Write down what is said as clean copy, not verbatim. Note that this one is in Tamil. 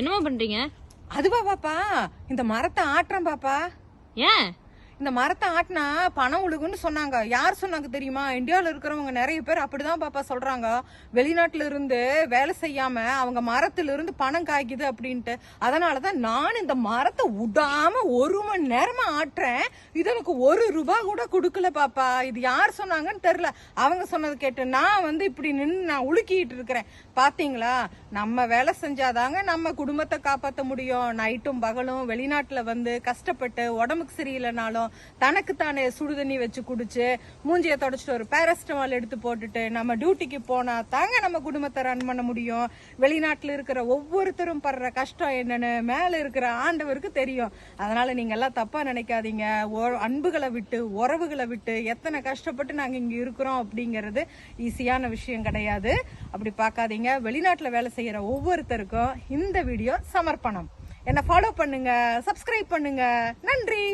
என்னமா பண்றீங்க? அதுவா பாப்பா, இந்த மரத்தை ஆட்டுறேன் பாப்பா. ஏன் இந்த மரத்தை ஆட்டினா பணம் உழுகுன்னு சொன்னாங்க. யார் சொன்னாங்க தெரியுமா? இந்தியாவில இருக்கிறவங்க நிறைய பேர் அப்படிதான் பாப்பா சொல்றாங்க. வெளிநாட்டுல இருந்து வேலை செய்யாம அவங்க மரத்துல இருந்து பணம் காய்க்குது அப்படின்ட்டு. அதனாலதான் நான் இந்த மரத்தை விடாம 1 மணி நேரமா ஆட்டுறேன். இது எனக்கு 1 ரூபாய் கூட கொடுக்கல பாப்பா. இது யார் சொன்னாங்கன்னு தெரியல. அவங்க சொன்னது கேட்டு நான் இப்படி நின்று நான் உலுக்கிட்டு இருக்கிறேன். பாத்தீங்களா, நம்ம வேலை செஞ்சாதாங்க நம்ம குடும்பத்தை காப்பாற்ற முடியும். நைட்டும் பகலும் வெளிநாட்டுல கஷ்டப்பட்டு உடம்புக்கு சரியில்லைனாலும் தனக்குத்தானே சுடுதண்ணி வச்சு குடிச்சு மூஞ்சியை தொடச்சிட்டு ஒரு பேரஸ்டமால் எடுத்து போட்டுட்டு நம்ம டியூட்டிக்கு போனா தாங்க நம்ம குடும்பத்தை ரன் பண்ண முடியும். வெளிநாட்டுல இருக்கிற ஒவ்வொருத்தரும் படுற கஷ்டம் என்னன்னு மேல இருக்கிற ஆண்டவருக்கு தெரியும். அதனால நீங்க எல்லாம் தப்பா நினைக்காதீங்க. அன்புகளை விட்டு உறவுகளை விட்டு எத்தனை கஷ்டப்பட்டு நாங்க இங்க இருக்கிறோம் அப்படிங்கறது ஈஸியான விஷயம் கிடையாது. அப்படி பார்க்காதீங்க. வெளிநாட்டுல வேலை செய்யற ஒவ்வொருத்தருக்கும் இந்த வீடியோ சமர்ப்பணம். என்ன ஃபாலோ பண்ணுங்க, சப்ஸ்கிரைப் பண்ணுங்க. நன்றி.